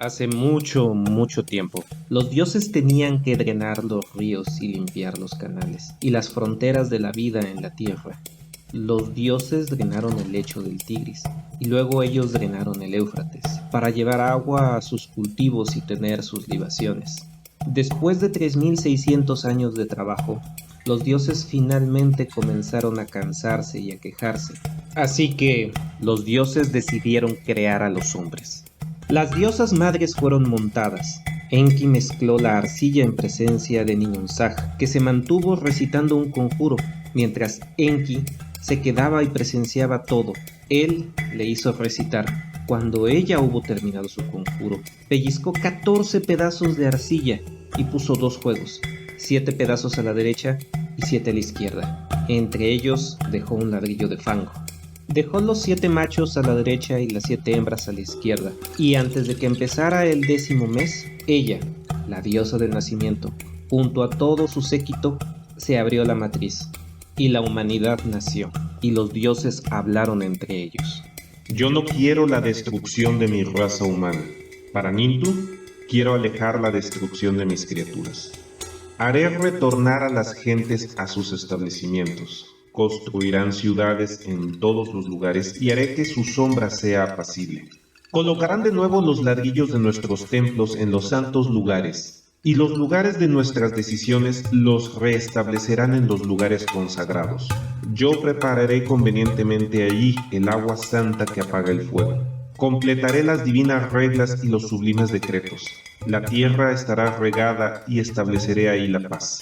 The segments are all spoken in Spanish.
Hace mucho, mucho tiempo, los dioses tenían que drenar los ríos y limpiar los canales y las fronteras de la vida en la tierra. Los dioses drenaron el lecho del Tigris y luego ellos drenaron el Éufrates para llevar agua a sus cultivos y tener sus libaciones. Después de 3600 años de trabajo, los dioses finalmente comenzaron a cansarse y a quejarse. Así que los dioses decidieron crear a los hombres. Las diosas madres fueron montadas. Enki mezcló la arcilla en presencia de Ninhursag, que se mantuvo recitando un conjuro, mientras Enki se quedaba y presenciaba todo. Él le hizo recitar. Cuando ella hubo terminado su conjuro, pellizcó 14 pedazos de arcilla y puso 2 juegos, 7 pedazos a la derecha y 7 a la izquierda. Entre ellos dejó un ladrillo de fango. Dejó los 7 machos a la derecha y las 7 hembras a la izquierda, y antes de que empezara el 10º mes, ella, la diosa del nacimiento, junto a todo su séquito, se abrió la matriz, y la humanidad nació, y los dioses hablaron entre ellos. Yo no quiero la destrucción de mi raza humana. Para Nintu, quiero alejar la destrucción de mis criaturas. Haré retornar a las gentes a sus establecimientos. Construirán ciudades en todos los lugares y haré que su sombra sea apacible. Colocarán de nuevo los ladrillos de nuestros templos en los santos lugares, y los lugares de nuestras decisiones los restablecerán en los lugares consagrados. Yo prepararé convenientemente allí el agua santa que apaga el fuego. Completaré las divinas reglas y los sublimes decretos. La tierra estará regada y estableceré ahí la paz.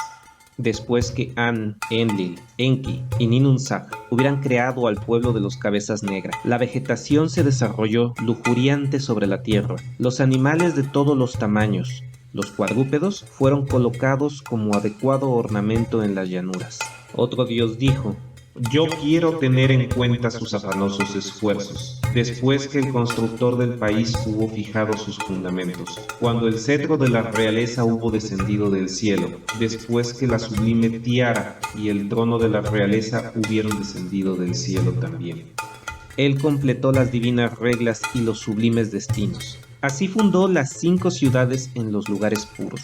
Después que An, Enlil, Enki y Ninhursag hubieran creado al pueblo de los cabezas negras, la vegetación se desarrolló lujuriante sobre la tierra. Los animales de todos los tamaños, los cuadrúpedos, fueron colocados como adecuado ornamento en las llanuras. Otro dios dijo: yo quiero tener en cuenta sus afanosos esfuerzos, después que el constructor del país hubo fijado sus fundamentos, cuando el cetro de la realeza hubo descendido del cielo, después que la sublime tiara y el trono de la realeza hubieron descendido del cielo también. Él completó las divinas reglas y los sublimes destinos. Así fundó las 5 ciudades en los lugares puros,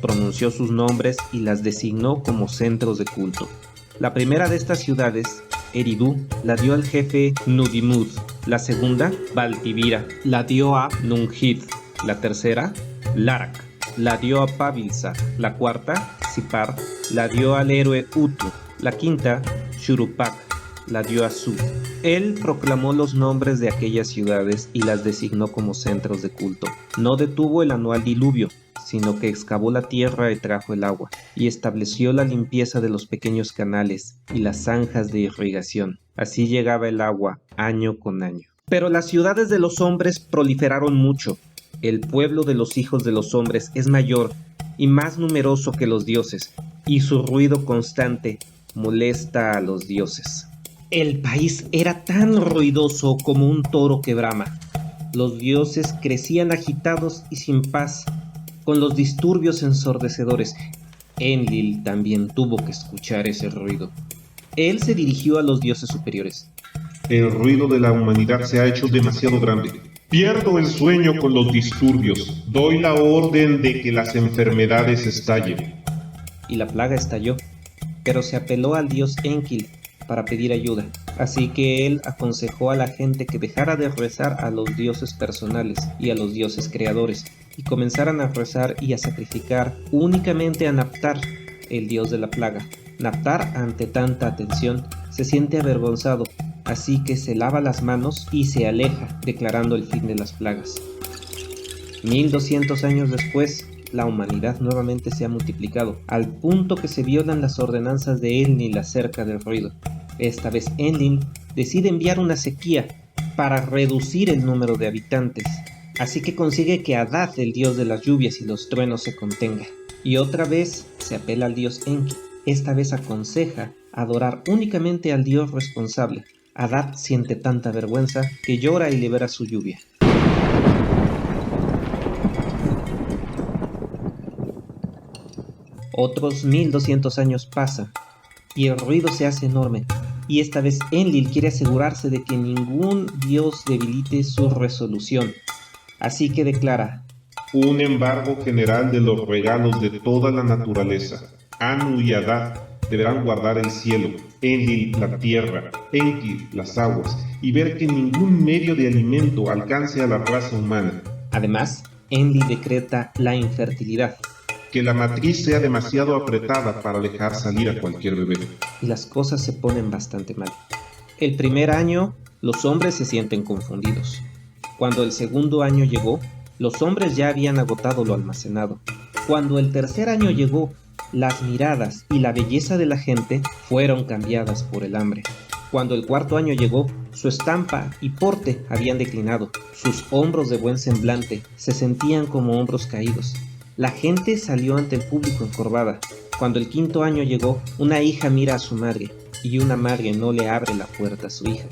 pronunció sus nombres y las designó como centros de culto. La primera de estas ciudades, Eridu, la dio al jefe Nudimmud. La segunda, Valtibira, la dio a Nunhid. La tercera, Larak, la dio a Pavilsar. La cuarta, Sipar, la dio al héroe Utu. La quinta, Shurupak, la dio a Su. Él proclamó los nombres de aquellas ciudades y las designó como centros de culto. No detuvo el anual diluvio, sino que excavó la tierra y trajo el agua, y estableció la limpieza de los pequeños canales y las zanjas de irrigación. Así llegaba el agua año con año. Pero las ciudades de los hombres proliferaron mucho. El pueblo de los hijos de los hombres es mayor y más numeroso que los dioses, y su ruido constante molesta a los dioses. El país era tan ruidoso como un toro que brama. Los dioses crecían agitados y sin paz, con los disturbios ensordecedores. Enlil también tuvo que escuchar ese ruido. Él se dirigió a los dioses superiores. El ruido de la humanidad se ha hecho demasiado grande. Pierdo el sueño con los disturbios. Doy la orden de que las enfermedades estallen. Y la plaga estalló, pero se apeló al dios Enki para pedir ayuda. Así que él aconsejó a la gente que dejara de rezar a los dioses personales y a los dioses creadores, y comenzaran a rezar y a sacrificar únicamente a Naptar, el dios de la plaga. Naptar, ante tanta atención, se siente avergonzado, así que se lava las manos y se aleja, declarando el fin de las plagas. 1200 años después, la humanidad nuevamente se ha multiplicado, al punto que se violan las ordenanzas de Enlil acerca del ruido. Esta vez Enlil decide enviar una sequía para reducir el número de habitantes. Así que consigue que Adad, el dios de las lluvias y los truenos, se contenga. Y otra vez se apela al dios Enki. Esta vez aconseja adorar únicamente al dios responsable. Adad siente tanta vergüenza que llora y libera su lluvia. Otros 1200 años pasan y el ruido se hace enorme. Y esta vez Enlil quiere asegurarse de que ningún dios debilite su resolución. Así que declara: un embargo general de los regalos de toda la naturaleza. Anu y Adad deberán guardar el cielo, Enlil la tierra, Enki las aguas, y ver que ningún medio de alimento alcance a la raza humana. Además, Enlil decreta la infertilidad. Que la matriz sea demasiado apretada para dejar salir a cualquier bebé. Y las cosas se ponen bastante mal. El primer año, los hombres se sienten confundidos. Cuando el segundo año llegó, los hombres ya habían agotado lo almacenado. Cuando el tercer año llegó, las miradas y la belleza de la gente fueron cambiadas por el hambre. Cuando el cuarto año llegó, su estampa y porte habían declinado. Sus hombros de buen semblante se sentían como hombros caídos. La gente salió ante el público encorvada. Cuando el quinto año llegó, una hija mira a su madre, y una madre no le abre la puerta a su hija.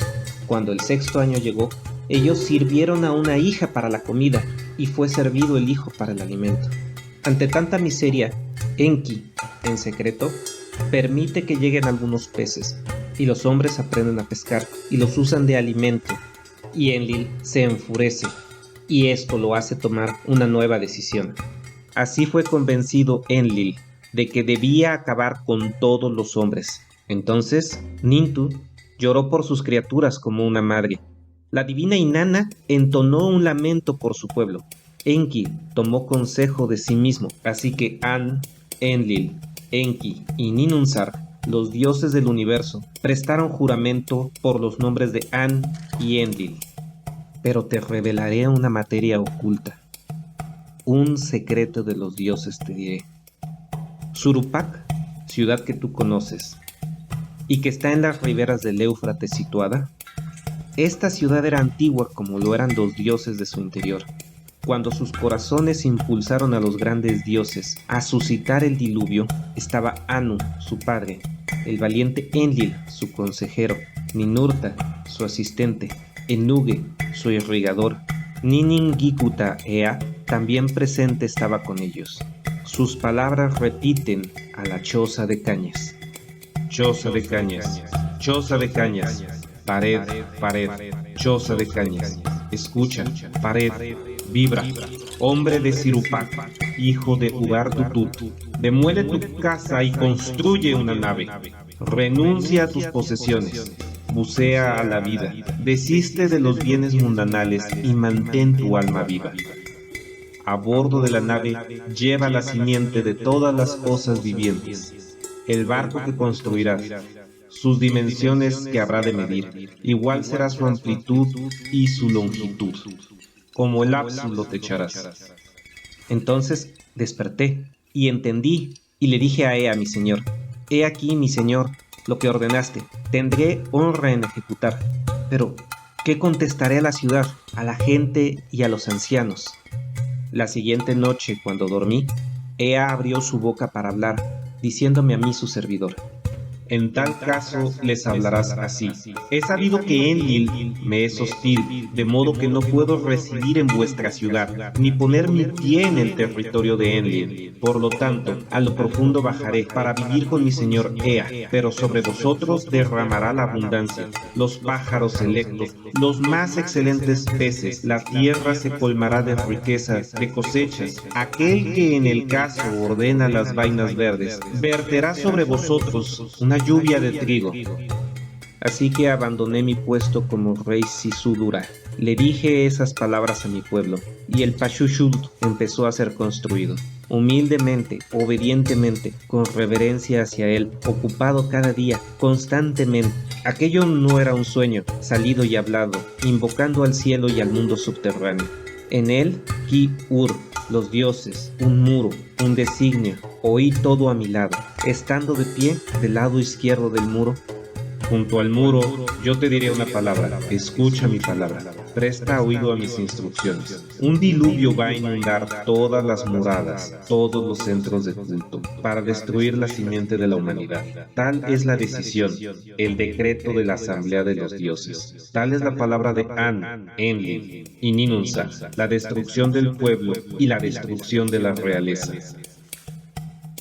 Cuando el sexto año llegó, ellos sirvieron a una hija para la comida, y fue servido el hijo para el alimento. Ante tanta miseria, Enki, en secreto, permite que lleguen algunos peces, y los hombres aprenden a pescar, y los usan de alimento. Y Enlil se enfurece, y esto lo hace tomar una nueva decisión. Así fue convencido Enlil de que debía acabar con todos los hombres. Entonces, Nintu lloró por sus criaturas como una madre. La divina Inanna entonó un lamento por su pueblo. Enki tomó consejo de sí mismo, así que An, Enlil, Enki y Ninhursag, los dioses del universo, prestaron juramento por los nombres de An y Enlil. Pero te revelaré una materia oculta. Un secreto de los dioses te diré. Surupak, ciudad que tú conoces, y que está en las riberas del Éufrates situada, esta ciudad era antigua como lo eran los dioses de su interior. Cuando sus corazones impulsaron a los grandes dioses a suscitar el diluvio, estaba Anu, su padre, el valiente Enlil, su consejero, Ninurta, su asistente, Ennuge, su irrigador, Niningikuta Ea, también presente estaba con ellos. Sus palabras repiten a la choza de cañas. Choza de cañas, choza de cañas, pared, pared, choza de cañas. Escucha, pared, vibra, hombre de Sirupak, hijo de Urartutut, demuele tu casa y construye una nave. Renuncia a tus posesiones, bucea a la vida, desiste de los bienes mundanales y mantén tu alma viva. A bordo de la nave lleva la simiente de todas las cosas vivientes, el barco que construirás, sus dimensiones que habrá de medir, igual será su amplitud y su longitud, como el abso lo techarás. Entonces desperté y entendí y le dije a Ea, mi señor, he aquí, mi señor, lo que ordenaste, tendré honra en ejecutar, pero ¿qué contestaré a la ciudad, a la gente y a los ancianos? La siguiente noche, cuando dormí, Ea abrió su boca para hablar, diciéndome a mí su servidor: en tal caso les hablarás así. He sabido que Enlil me es hostil, de modo que no puedo residir en vuestra ciudad, ni poner mi pie en el territorio de Enlil. Por lo tanto, a lo profundo bajaré para vivir con mi señor Ea, pero sobre vosotros derramará la abundancia, los pájaros selectos, los más excelentes peces, la tierra se colmará de riquezas, de cosechas. Aquel que en el caso ordena las vainas verdes, verterá sobre vosotros una lluvia de trigo. Así que abandoné mi puesto como rey Sisudura. Le dije esas palabras a mi pueblo, y el Pashushult empezó a ser construido. Humildemente, obedientemente, con reverencia hacia él, ocupado cada día, constantemente. Aquello no era un sueño, salido y hablado, invocando al cielo y al mundo subterráneo. En él, Ki-Ur, los dioses, un muro, un designio, oí todo a mi lado. Estando de pie, del lado izquierdo del muro, junto al muro, yo te diré una palabra, escucha mi palabra, presta oído a mis instrucciones. Un diluvio va a inundar todas las moradas, todos los centros de culto, para destruir la simiente de la humanidad. Tal es la decisión, el decreto de la asamblea de los dioses. Tal es la palabra de An, Enlil y Ninhursag, la destrucción del pueblo y la destrucción de la realeza.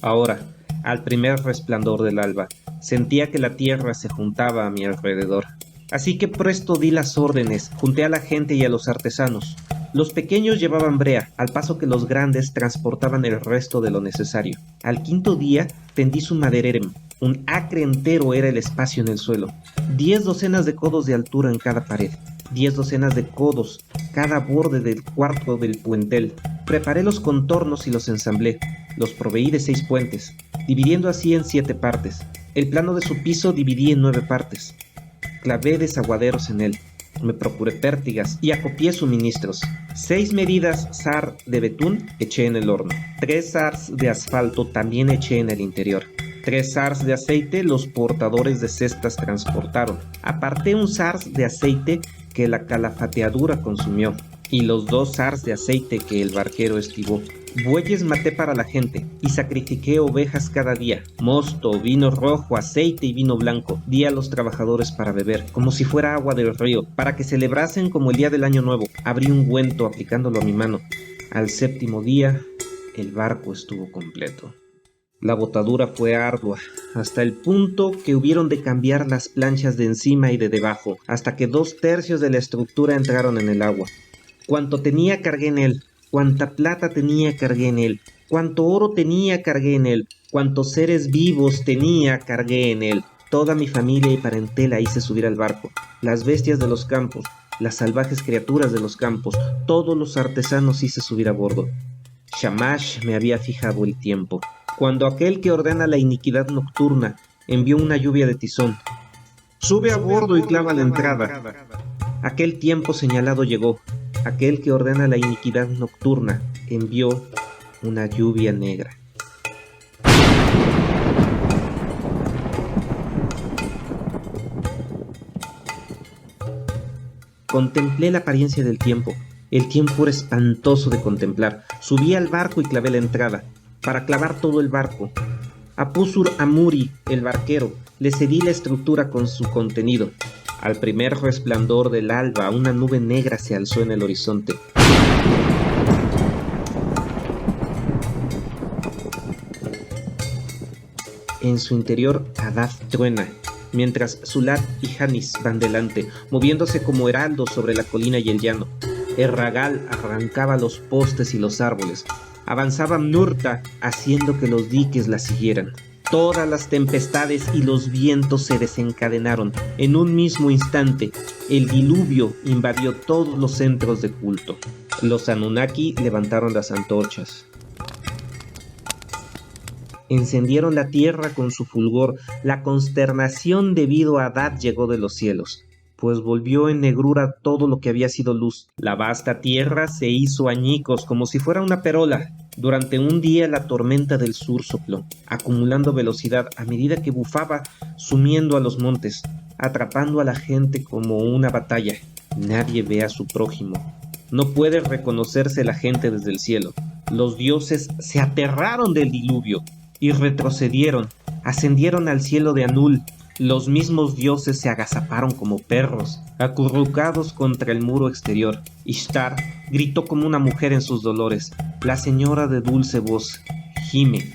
Ahora, al primer resplandor del alba, sentía que la tierra se juntaba a mi alrededor. Así que presto di las órdenes, junté a la gente y a los artesanos. Los pequeños llevaban brea, al paso que los grandes transportaban el resto de lo necesario. Al quinto día tendí su madererem. Un acre entero era el espacio en el suelo. 10 docenas de codos de altura en cada pared. 10 docenas de codos cada borde del cuarto del puentel. Preparé los contornos y los ensamblé. Los proveí de 6 puentes, dividiendo así en 7 partes. El plano de su piso dividí en 9 partes. Clavé desaguaderos en él. Me procuré pértigas y acopié suministros. 6 medidas zar de betún eché en el horno. 3 zars de asfalto también eché en el interior. 3 zars de aceite los portadores de cestas transportaron. Aparté un zars de aceite que la calafateadura consumió, y los 2 zars de aceite que el barquero estivó. Bueyes maté para la gente, y sacrifiqué ovejas cada día. Mosto, vino rojo, aceite y vino blanco. Di a los trabajadores para beber, como si fuera agua del río, para que celebrasen como el día del año nuevo. Abrí ungüento aplicándolo a mi mano. Al 7º día, el barco estuvo completo. La botadura fue ardua, hasta el punto que hubieron de cambiar las planchas de encima y de debajo, hasta que 2/3 de la estructura entraron en el agua. Cuanto tenía cargué en él, cuanta plata tenía cargué en él, cuanto oro tenía cargué en él, cuantos seres vivos tenía cargué en él. Toda mi familia y parentela hice subir al barco, las bestias de los campos, las salvajes criaturas de los campos, todos los artesanos hice subir a bordo. Shamash me había fijado el tiempo. Cuando aquel que ordena la iniquidad nocturna envió una lluvia de tizón. Sube a bordo y clava la entrada. Aquel tiempo señalado llegó. Aquel que ordena la iniquidad nocturna envió una lluvia negra. Contemplé la apariencia del tiempo. El tiempo era espantoso de contemplar. Subí al barco y clavé la entrada. Para clavar todo el barco. A Pusur Amuri, el barquero, le cedí la estructura con su contenido. Al primer resplandor del alba, una nube negra se alzó en el horizonte. En su interior, Hadad truena, mientras Sulat y Hanis van delante, moviéndose como heraldos sobre la colina y el llano. Erragal arrancaba los postes y los árboles. Avanzaba Mnurta, haciendo que los diques la siguieran. Todas las tempestades y los vientos se desencadenaron. En un mismo instante, el diluvio invadió todos los centros de culto. Los Anunnaki levantaron las antorchas. Encendieron la tierra con su fulgor. La consternación debido a Hadad llegó de los cielos, pues volvió en negrura todo lo que había sido luz. La vasta tierra se hizo añicos como si fuera una perola. Durante un día la tormenta del sur sopló, acumulando velocidad a medida que bufaba, sumiendo a los montes, atrapando a la gente como una batalla. Nadie ve a su prójimo. No puede reconocerse la gente desde el cielo. Los dioses se aterraron del diluvio y retrocedieron, ascendieron al cielo de Anul. Los mismos dioses se agazaparon como perros, acurrucados contra el muro exterior. Ishtar gritó como una mujer en sus dolores. La señora de dulce voz gime,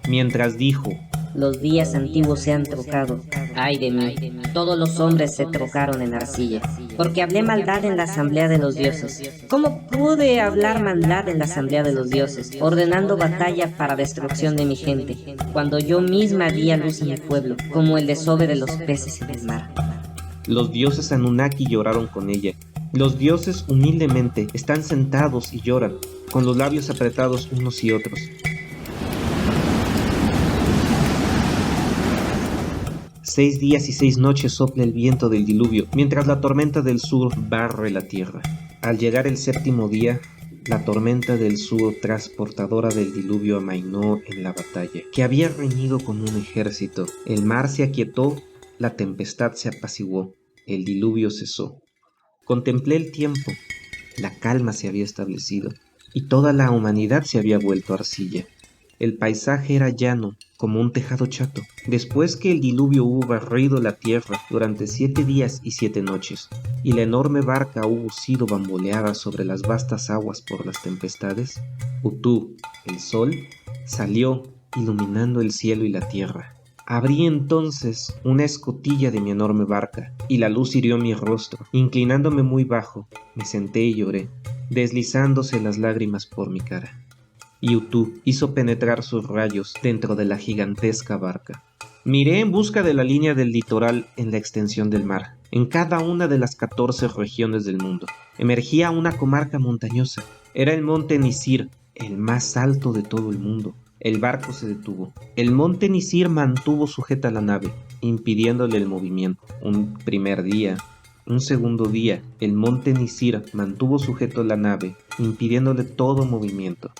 mientras dijo: Los días antiguos se han trocado. Ay de mí, todos los hombres se trocaron en arcilla, porque hablé maldad en la asamblea de los dioses. ¿Cómo pude hablar maldad en la asamblea de los dioses, ordenando batalla para destrucción de mi gente, cuando yo misma di a luz a mi pueblo, como el desove de los peces en el mar? Los dioses Anunnaki lloraron con ella. Los dioses humildemente están sentados y lloran, con los labios apretados unos y otros. 6 días y 6 noches sopla el viento del diluvio, mientras la tormenta del sur barre la tierra. Al llegar el 7º día, la tormenta del sur transportadora del diluvio amainó en la batalla, que había reñido con un ejército. El mar se aquietó, la tempestad se apaciguó, el diluvio cesó. Contemplé el tiempo, la calma se había establecido, y toda la humanidad se había vuelto arcilla. El paisaje era llano, como un tejado chato. Después que el diluvio hubo barrido la tierra durante 7 días y 7 noches, y la enorme barca hubo sido bamboleada sobre las vastas aguas por las tempestades, Utu, el sol, salió iluminando el cielo y la tierra. Abrí entonces una escotilla de mi enorme barca, y la luz hirió mi rostro. Inclinándome muy bajo, me senté y lloré. deslizándose las lágrimas por mi cara. Y Utu hizo penetrar sus rayos dentro de la gigantesca barca. Miré en busca de la línea del litoral en la extensión del mar. En cada una de las 14 regiones del mundo emergía una comarca montañosa. Era el monte Nisir, el más alto de todo el mundo. El barco se detuvo. El monte Nisir mantuvo sujeta la nave, impidiéndole el movimiento. Un primer día, un segundo día, el monte Nisir mantuvo sujeto la nave, impidiéndole todo movimiento.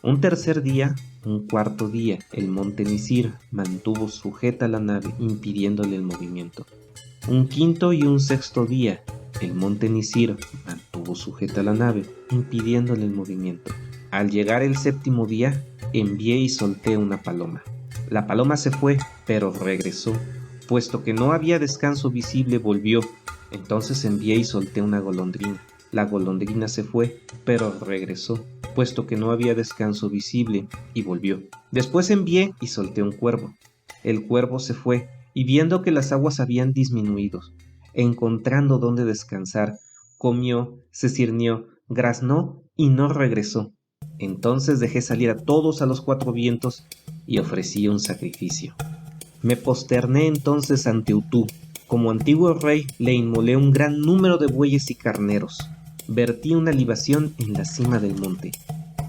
Un tercer día, un cuarto día, el monte Nisir mantuvo sujeta la nave, impidiéndole el movimiento. Un quinto y un sexto día, el monte Nisir mantuvo sujeta la nave, impidiéndole el movimiento. Al llegar el séptimo día, envié y solté una paloma. La paloma se fue, pero regresó. Puesto que no había descanso visible, volvió. Entonces envié y solté una golondrina. La golondrina se fue, pero regresó, puesto que no había descanso visible, y volvió. Después envié y solté un cuervo. El cuervo se fue, y viendo que las aguas habían disminuido, encontrando dónde descansar, comió, se cirnió, graznó y no regresó. Entonces dejé salir a todos a los 4 vientos y ofrecí un sacrificio. Me posterné entonces ante Utu. Como antiguo rey le inmolé un gran número de bueyes y carneros. Vertí una libación en la cima del monte.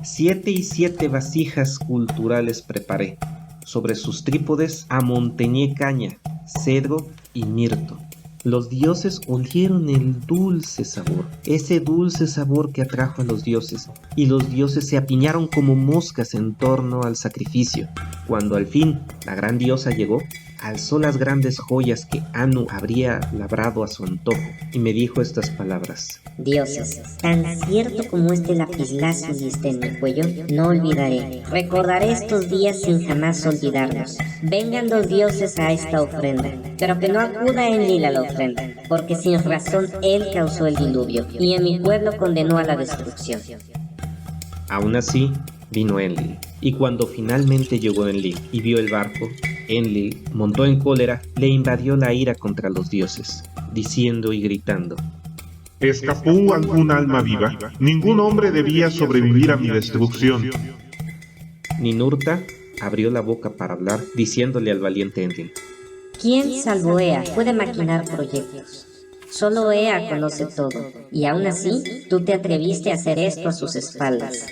7 y 7 vasijas culturales preparé. Sobre sus trípodes amontoné caña, cedro y mirto. Los dioses olieron el dulce sabor, ese dulce sabor que atrajo a los dioses, y los dioses se apiñaron como moscas en torno al sacrificio. Cuando al fin la gran diosa llegó, alzó las grandes joyas que Anu habría labrado a su antojo, y me dijo estas palabras: Dioses, tan cierto como este lapislázuli esté en mi cuello, no olvidaré. Recordaré estos días sin jamás olvidarlos. Vengan los dioses a esta ofrenda, pero que no acuda Enlil a la ofrenda, porque sin razón él causó el diluvio, y en mi pueblo condenó a la destrucción. Aún así, vino Enlil, y cuando finalmente llegó Enlil y vio el barco, Enlil, montó en cólera, le invadió la ira contra los dioses, diciendo y gritando: ¿Escapó algún alma viva? Ningún hombre debía sobrevivir a mi destrucción. Ninurta abrió la boca para hablar, diciéndole al valiente Enlil: ¿Quién salvo Ea puede maquinar proyectos? Solo Ea conoce todo, y aún así tú te atreviste a hacer esto a sus espaldas.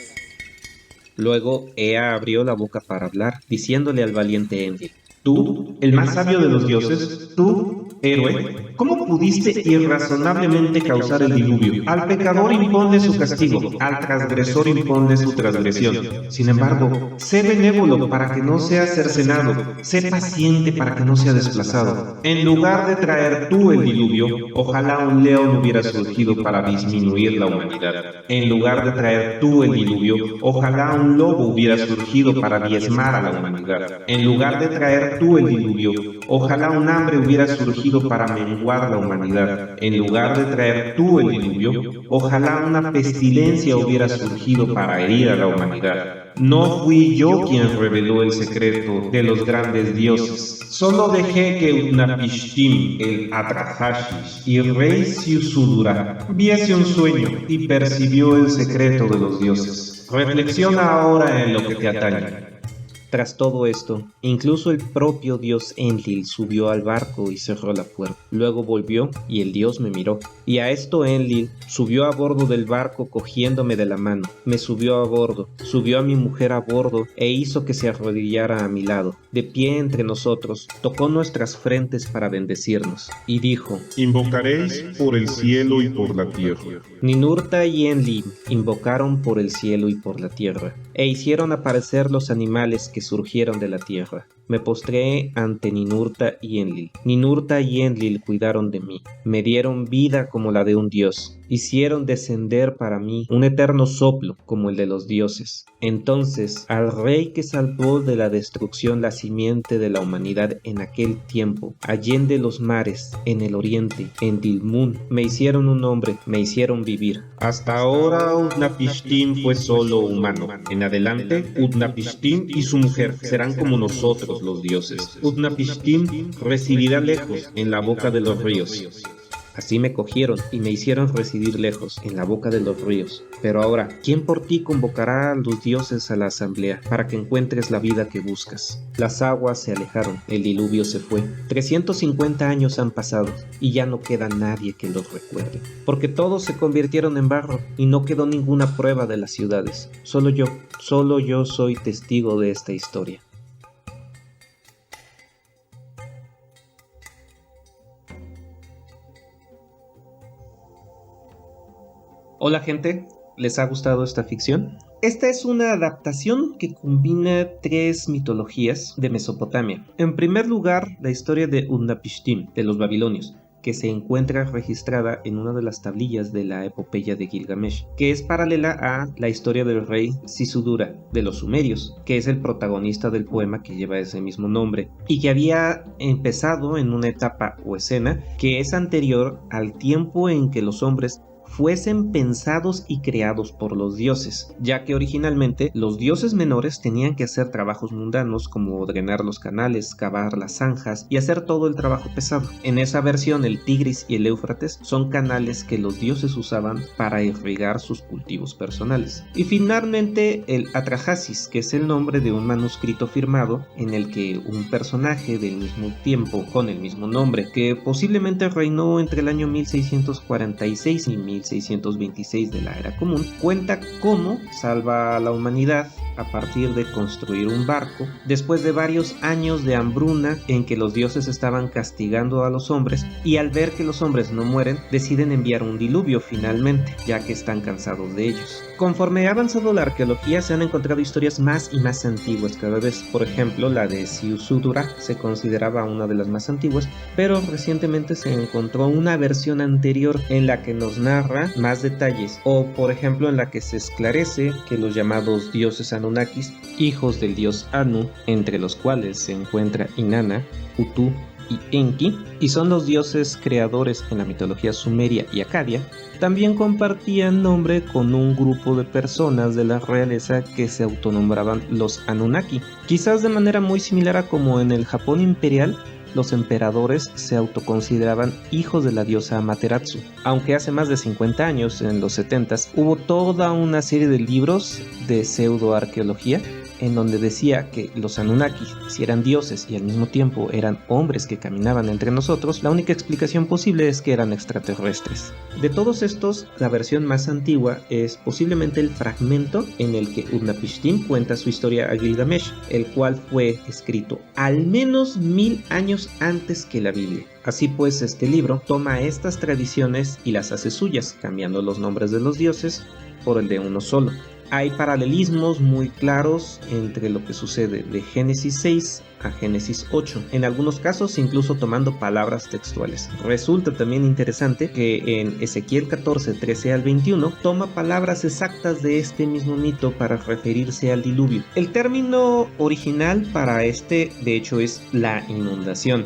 Luego Ea abrió la boca para hablar, diciéndole al valiente Enlil: Tú, el más sabio de los dioses, tú, héroe, ¿cómo pudiste irrazonablemente causar el diluvio? Al pecador imponle su castigo, al transgresor imponle su transgresión. Sin embargo, sé benévolo para que no sea cercenado, sé paciente para que no sea desplazado. En lugar de traer tú el diluvio, ojalá un león hubiera surgido para disminuir la humanidad. En lugar de traer tú el diluvio, ojalá un lobo hubiera surgido para diezmar a la humanidad. En lugar de traer tú el diluvio, ojalá un hambre hubiera surgido para menguar la humanidad. En lugar de traer tú el diluvio, ojalá una pestilencia hubiera surgido para herir a la humanidad. No fui yo quien reveló el secreto de los grandes dioses. Solo dejé que Utnapishtim, el Atrahasis y el rey Siusudura viese un sueño y percibió el secreto de los dioses. Reflexiona ahora en lo que te atañe. Tras todo esto, incluso el propio dios Enlil subió al barco y cerró la puerta. Luego volvió y el dios me miró. Y a esto Enlil subió a bordo del barco cogiéndome de la mano. Me subió a bordo, subió a mi mujer a bordo e hizo que se arrodillara a mi lado. De pie entre nosotros, tocó nuestras frentes para bendecirnos. Y dijo: Invocaréis por el cielo y por la tierra. Ninurta y Enlil invocaron por el cielo y por la tierra, e hicieron aparecer los animales que surgieron de la tierra. Me postré ante Ninurta y Enlil. Ninurta y Enlil cuidaron de mí, me dieron vida como la de un dios, hicieron descender para mí un eterno soplo como el de los dioses. Entonces, al rey que salvó de la destrucción la simiente de la humanidad en aquel tiempo, allende los mares, en el oriente, en Dilmun, me hicieron un hombre, me hicieron vivir. Hasta ahora Utnapishtim fue solo humano. En adelante, Utnapishtim y su mujer serán como nosotros los dioses. Utnapishtim residirá lejos, en la boca de los ríos. Así me cogieron y me hicieron residir lejos, en la boca de los ríos. Pero ahora, ¿quién por ti convocará a los dioses a la asamblea para que encuentres la vida que buscas? Las aguas se alejaron, el diluvio se fue. 350 años han pasado y ya no queda nadie que los recuerde. Porque todos se convirtieron en barro y no quedó ninguna prueba de las ciudades. Solo yo soy testigo de esta historia. Hola gente, ¿les ha gustado esta ficción? Esta es una adaptación que combina 3 mitologías de Mesopotamia. En primer lugar, la historia de Utnapishtim, de los babilonios, que se encuentra registrada en una de las tablillas de la epopeya de Gilgamesh, que es paralela a la historia del rey Sisudura de los sumerios, que es el protagonista del poema que lleva ese mismo nombre, y que había empezado en una etapa o escena que es anterior al tiempo en que los hombres fuesen pensados y creados por los dioses, ya que originalmente los dioses menores tenían que hacer trabajos mundanos como drenar los canales, cavar las zanjas y hacer todo el trabajo pesado. En esa versión el Tigris y el Éufrates son canales que los dioses usaban para irrigar sus cultivos personales. Y finalmente el Atrahasis, que es el nombre de un manuscrito firmado en el que un personaje del mismo tiempo con el mismo nombre, que posiblemente reinó entre el año 1646 y 1626 de la era común, cuenta cómo salva a la humanidad a partir de construir un barco después de varios años de hambruna en que los dioses estaban castigando a los hombres, y al ver que los hombres no mueren deciden enviar un diluvio finalmente, ya que están cansados de ellos. Conforme ha avanzado la arqueología se han encontrado historias más y más antiguas cada vez. Por ejemplo, la de Sisudura se consideraba una de las más antiguas, pero recientemente se encontró una versión anterior en la que nos narra más detalles, o por ejemplo en la que se esclarece que los llamados dioses Anunnakis, hijos del dios Anu, entre los cuales se encuentra Inanna, Utu y Enki, y son los dioses creadores en la mitología sumeria y acadia, también compartían nombre con un grupo de personas de la realeza que se autonombraban los Anunnaki, quizás de manera muy similar a como en el Japón imperial los emperadores se autoconsideraban hijos de la diosa Amaterasu, aunque hace más de 50 años, en los 70s, hubo toda una serie de libros de pseudoarqueología en donde decía que los Anunnaki, si eran dioses y al mismo tiempo eran hombres que caminaban entre nosotros, la única explicación posible es que eran extraterrestres. De todos estos, la versión más antigua es posiblemente el fragmento en el que Utnapishtim cuenta su historia a Gilgamesh, el cual fue escrito al menos 1000 años antes que la Biblia. Así pues, este libro toma estas tradiciones y las hace suyas, cambiando los nombres de los dioses por el de uno solo. Hay paralelismos muy claros entre lo que sucede de Génesis 6 a Génesis 8, en algunos casos incluso tomando palabras textuales. Resulta también interesante que en Ezequiel 14, 13 al 21 toma palabras exactas de este mismo mito para referirse al diluvio. El término original para este, de hecho, es la inundación.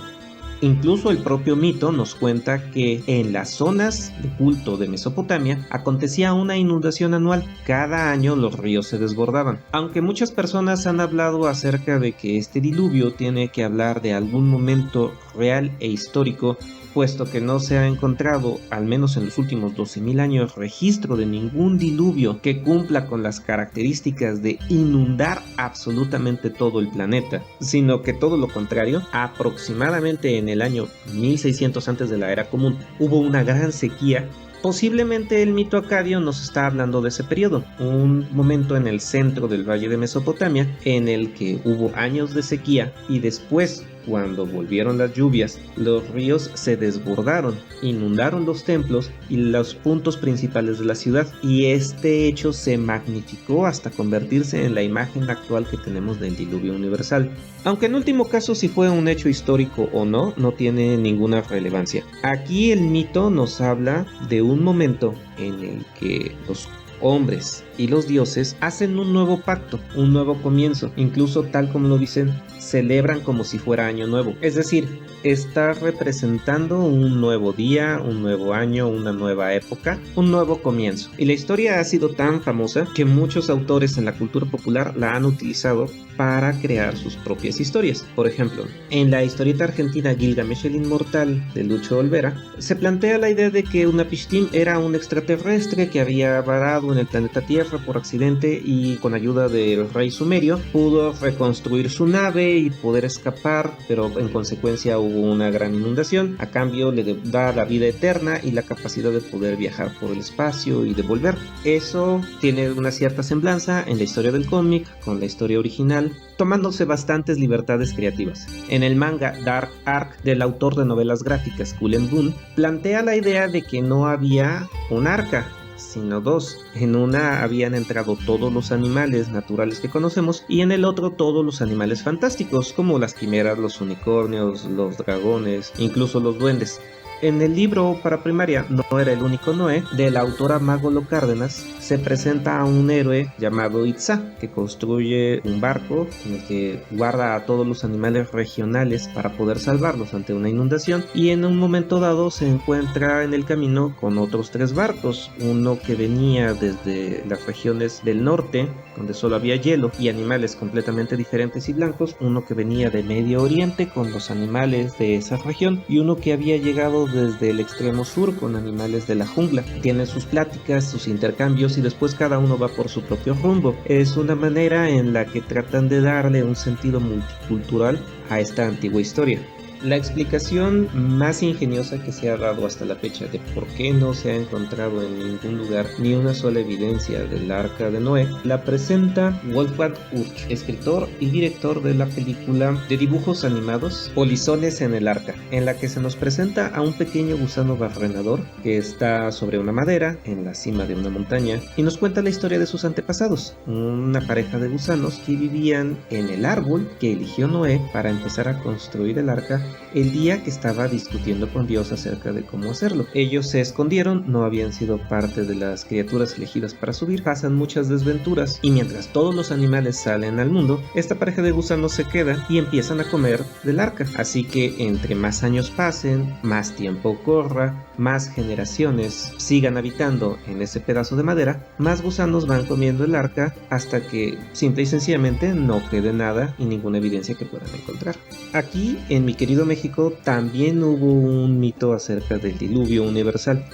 Incluso el propio mito nos cuenta que en las zonas de culto de Mesopotamia acontecía una inundación anual. Cada año los ríos se desbordaban. Aunque muchas personas han hablado acerca de que este diluvio tiene que hablar de algún momento real e histórico, puesto que no se ha encontrado, al menos en los últimos 12.000 años, registro de ningún diluvio que cumpla con las características de inundar absolutamente todo el planeta, sino que todo lo contrario. Aproximadamente en el año 1600 antes de la era común hubo una gran sequía. Posiblemente el mito acadio nos está hablando de ese periodo, un momento en el centro del valle de Mesopotamia en el que hubo años de sequía y después, cuando volvieron las lluvias, los ríos se desbordaron, inundaron los templos y los puntos principales de la ciudad, y este hecho se magnificó hasta convertirse en la imagen actual que tenemos del diluvio universal. Aunque en último caso si fue un hecho histórico o no, no tiene ninguna relevancia. Aquí el mito nos habla de un momento en el que los hombres y los dioses hacen un nuevo pacto, un nuevo comienzo, incluso tal como lo dicen, celebran como si fuera año nuevo. Es decir, está representando un nuevo día, un nuevo año, una nueva época, un nuevo comienzo. Y la historia ha sido tan famosa que muchos autores en la cultura popular la han utilizado para crear sus propias historias. Por ejemplo, en la historieta argentina Gilgamesh el Inmortal de Lucho Olvera, se plantea la idea de que Unapishtim era un extraterrestre que había varado en el planeta Tierra por accidente y con ayuda del rey sumerio pudo reconstruir su nave y poder escapar, pero en consecuencia hubo una gran inundación. A cambio le da la vida eterna y la capacidad de poder viajar por el espacio y de volver. Eso tiene una cierta semblanza en la historia del cómic con la historia original, tomándose bastantes libertades creativas. En el manga Dark Ark del autor de novelas gráficas Cullen Bunn, plantea la idea de que no había un arca, sino dos. En una habían entrado todos los animales naturales que conocemos y en el otro todos los animales fantásticos como las quimeras, los unicornios, los dragones, incluso los duendes. En el libro para primaria No era el único Noé, de la autora Magolo Cárdenas, se presenta a un héroe llamado Itzá, que construye un barco en el que guarda a todos los animales regionales para poder salvarlos ante una inundación, y en un momento dado se encuentra en el camino con otros 3 barcos, uno que venía desde las regiones del norte, donde solo había hielo y animales completamente diferentes y blancos, uno que venía de Medio Oriente con los animales de esa región, y uno que había llegado desde el extremo sur con animales de la jungla. Tienen sus pláticas, sus intercambios y después cada uno va por su propio rumbo. Es una manera en la que tratan de darle un sentido multicultural a esta antigua historia. La explicación más ingeniosa que se ha dado hasta la fecha de por qué no se ha encontrado en ningún lugar ni una sola evidencia del Arca de Noé la presenta Wolfgang Urch, escritor y director de la película de dibujos animados Polizones en el Arca, en la que se nos presenta a un pequeño gusano barrenador que está sobre una madera en la cima de una montaña y nos cuenta la historia de sus antepasados, una pareja de gusanos que vivían en el árbol que eligió Noé para empezar a construir el arca el día que estaba discutiendo con Dios acerca de cómo hacerlo. Ellos se escondieron, no habían sido parte de las criaturas elegidas para subir, pasan muchas desventuras y mientras todos los animales salen al mundo, esta pareja de gusanos se queda y empiezan a comer del arca. Así que entre más años pasen, más tiempo corra, más generaciones sigan habitando en ese pedazo de madera, más gusanos van comiendo el arca hasta que simple y sencillamente no quede nada y ninguna evidencia que puedan encontrar. Aquí en mi querido México también hubo un mito acerca del diluvio universal,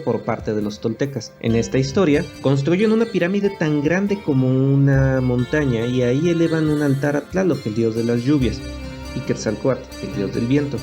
por parte de los toltecas. En esta historia construyen una pirámide tan grande como una montaña y ahí elevan un altar a Tlaloc, el dios de las lluvias, y Quetzalcóatl, el dios del viento.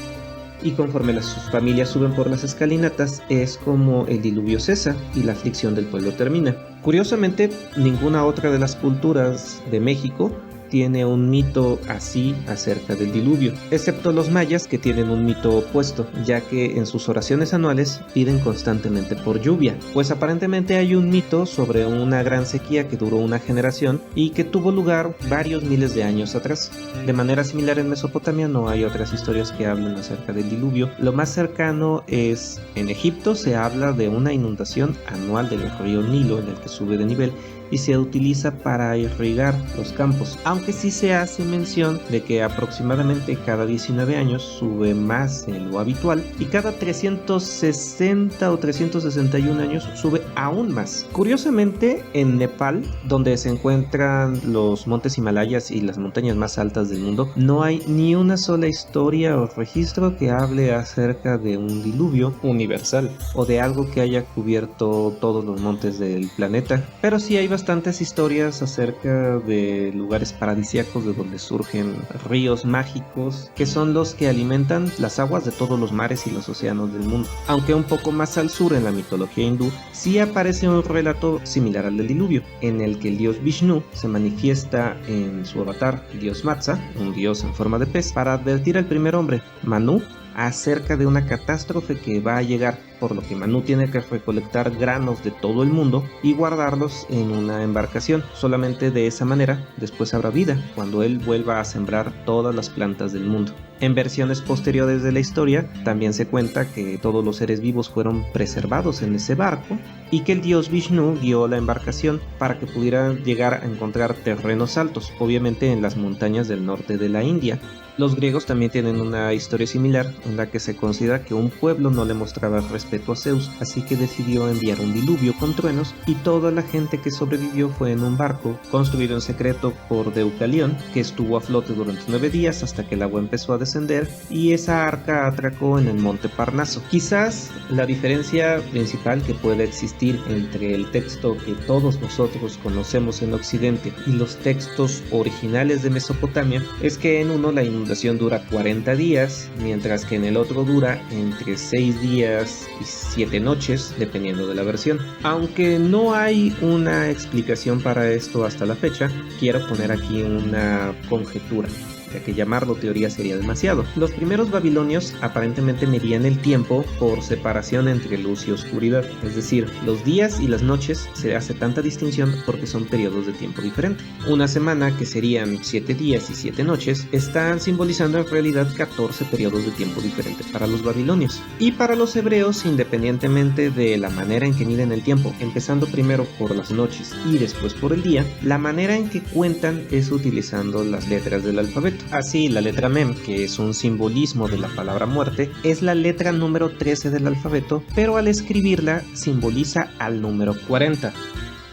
Y conforme sus familias suben por las escalinatas es como el diluvio cesa y la aflicción del pueblo termina. Curiosamente, ninguna otra de las culturas de México tiene un mito así acerca del diluvio, excepto los mayas, que tienen un mito opuesto, ya que en sus oraciones anuales piden constantemente por lluvia, pues aparentemente hay un mito sobre una gran sequía que duró una generación y que tuvo lugar varios miles de años atrás. De manera similar en Mesopotamia no hay otras historias que hablen acerca del diluvio. Lo más cercano es en Egipto, se habla de una inundación anual del río Nilo en el que sube de nivel y se utiliza para irrigar los campos, aunque sí se hace mención de que aproximadamente cada 19 años sube más de lo habitual y cada 360 o 361 años sube aún más. Curiosamente, en Nepal, donde se encuentran los montes Himalayas y las montañas más altas del mundo, no hay ni una sola historia o registro que hable acerca de un diluvio universal o de algo que haya cubierto todos los montes del planeta, pero sí hay bastantes historias acerca de lugares paradisíacos de donde surgen ríos mágicos que son los que alimentan las aguas de todos los mares y los océanos del mundo. Aunque un poco más al sur en la mitología hindú sí aparece un relato similar al del diluvio, en el que el dios Vishnu se manifiesta en su avatar, el dios Matsa, un dios en forma de pez, para advertir al primer hombre, Manu, acerca de una catástrofe que va a llegar, por lo que Manu tiene que recolectar granos de todo el mundo y guardarlos en una embarcación. Solamente de esa manera después habrá vida, cuando él vuelva a sembrar todas las plantas del mundo. En versiones posteriores de la historia también se cuenta que todos los seres vivos fueron preservados en ese barco y que el dios Vishnu guió la embarcación para que pudieran llegar a encontrar terrenos altos, obviamente en las montañas del norte de la India. Los griegos también tienen una historia similar en la que se considera que un pueblo no le mostraba respeto a Zeus, así que decidió enviar un diluvio con truenos y toda la gente que sobrevivió fue en un barco construido en secreto por Deucalión, que estuvo a flote durante 9 días hasta que el agua empezó a descender y esa arca atracó en el monte Parnaso. Quizás la diferencia principal que pueda existir entre el texto que todos nosotros conocemos en Occidente y los textos originales de Mesopotamia es que en uno la inundación dura 40 días, mientras que en el otro dura entre 6 días y 7 noches, dependiendo de la versión. Aunque no hay una explicación para esto hasta la fecha, quiero poner aquí una conjetura, ya que llamarlo teoría sería demasiado. Los primeros babilonios aparentemente medían el tiempo por separación entre luz y oscuridad, es decir, los días y las noches se hace tanta distinción porque son periodos de tiempo diferentes. Una semana, que serían 7 días y 7 noches, están simbolizando en realidad 14 periodos de tiempo diferentes para los babilonios. Y para los hebreos, independientemente de la manera en que miden el tiempo, empezando primero por las noches y después por el día, la manera en que cuentan es utilizando las letras del alfabeto. Así, la letra Mem, que es un simbolismo de la palabra muerte, es la letra número 13 del alfabeto, pero al escribirla simboliza al número 40.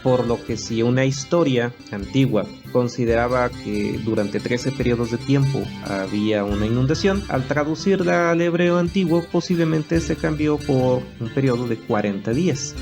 Por lo que si una historia antigua consideraba que durante 13 periodos de tiempo había una inundación, al traducirla al hebreo antiguo posiblemente se cambió por un periodo de 40 días.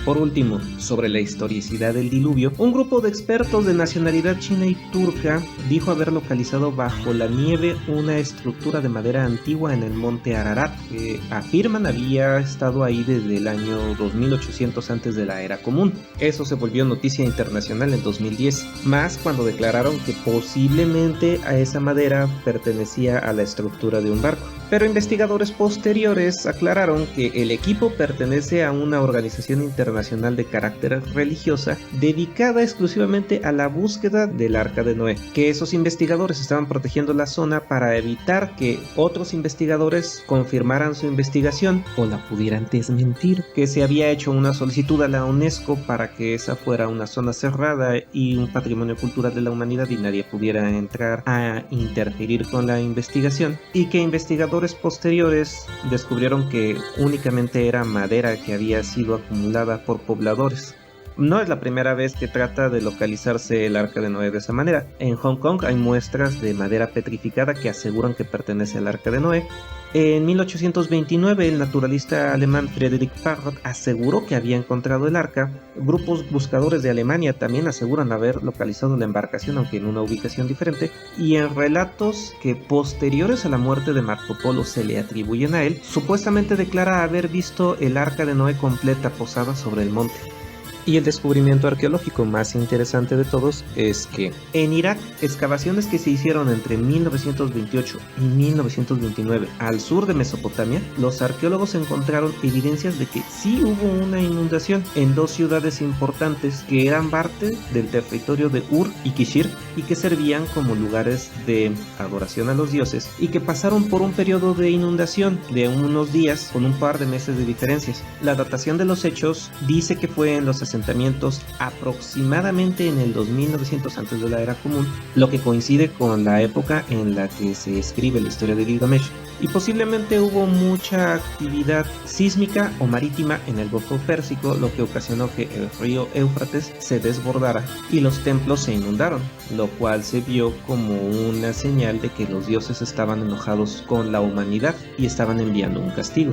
Por último, sobre la historicidad del diluvio, un grupo de expertos de nacionalidad china y turca dijo haber localizado bajo la nieve una estructura de madera antigua en el monte Ararat, que afirman había estado ahí desde el año 2800 antes de la era común. Eso se volvió noticia internacional en 2010, más cuando declararon que posiblemente a esa madera pertenecía a la estructura de un barco. Pero investigadores posteriores aclararon que el equipo pertenece a una organización internacional de carácter religiosa dedicada exclusivamente a la búsqueda del Arca de Noé, que esos investigadores estaban protegiendo la zona para evitar que otros investigadores confirmaran su investigación o la pudieran desmentir, que se había hecho una solicitud a la UNESCO para que esa fuera una zona cerrada y un patrimonio cultural de la humanidad y nadie pudiera entrar a interferir con la investigación, y que investigadores posteriores descubrieron que únicamente era madera que había sido acumulada por pobladores. No es la primera vez que trata de localizarse el Arca de Noé de esa manera. En Hong Kong hay muestras de madera petrificada que aseguran que pertenece al Arca de Noé. En 1829 el naturalista alemán Friedrich Parrot aseguró que había encontrado el arca. Grupos buscadores de Alemania también aseguran haber localizado la embarcación, aunque en una ubicación diferente, y en relatos que posteriores a la muerte de Marco Polo se le atribuyen a él, supuestamente declara haber visto el Arca de Noé completa posada sobre el monte. Y el descubrimiento arqueológico más interesante de todos es que en Irak, excavaciones que se hicieron entre 1928 y 1929 al sur de Mesopotamia, los arqueólogos encontraron evidencias de que sí hubo una inundación en 2 ciudades importantes que eran parte del territorio de Ur y Kishir y que servían como lugares de adoración a los dioses y que pasaron por un periodo de inundación de unos días con un par de meses de diferencias. La datación de los hechos dice que fue en los asentamientos aproximadamente en el 2900 antes de la era común, lo que coincide con la época en la que se escribe la historia de Gilgamesh, y posiblemente hubo mucha actividad sísmica o marítima en el Golfo Pérsico, lo que ocasionó que el río Éufrates se desbordara y los templos se inundaron, lo cual se vio como una señal de que los dioses estaban enojados con la humanidad y estaban enviando un castigo.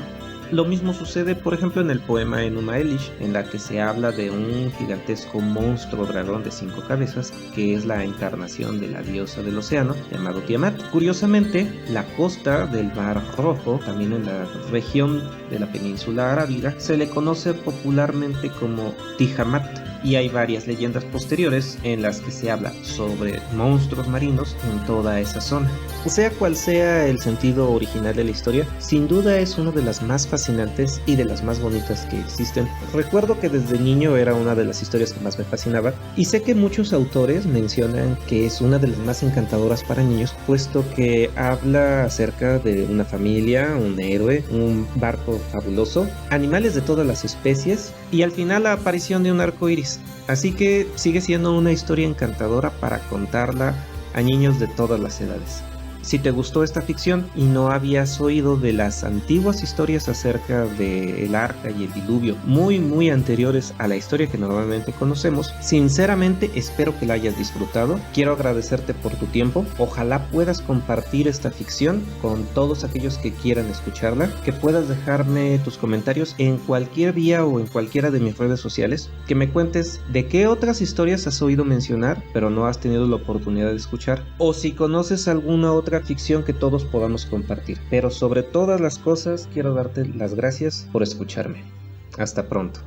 Lo mismo sucede, por ejemplo, en el poema Enuma Elish, en la que se habla de un gigantesco monstruo dragón de 5 cabezas, que es la encarnación de la diosa del océano, llamado Tiamat. Curiosamente, la costa del Mar Rojo, también en la región de la península arábiga, se le conoce popularmente como Tijamat, y hay varias leyendas posteriores en las que se habla sobre monstruos marinos en toda esa zona. Sea cual sea el sentido original de la historia, sin duda es una de las más fascinantes fascinantes y de las más bonitas que existen. Recuerdo que desde niño era una de las historias que más me fascinaba y sé que muchos autores mencionan que es una de las más encantadoras para niños, puesto que habla acerca de una familia, un héroe, un barco fabuloso, animales de todas las especies y al final la aparición de un arco iris. Así que sigue siendo una historia encantadora para contarla a niños de todas las edades. Si te gustó esta ficción y no habías oído de las antiguas historias acerca del arca y el diluvio, muy anteriores a la historia que normalmente conocemos, sinceramente espero que la hayas disfrutado. Quiero agradecerte por tu tiempo. Ojalá puedas compartir esta ficción con todos aquellos que quieran escucharla, que puedas dejarme tus comentarios en cualquier vía o en cualquiera de mis redes sociales, que me cuentes de qué otras historias has oído mencionar pero no has tenido la oportunidad de escuchar, o si conoces alguna otra ficción que todos podamos compartir. Pero sobre todas las cosas quiero darte las gracias por escucharme. Hasta pronto.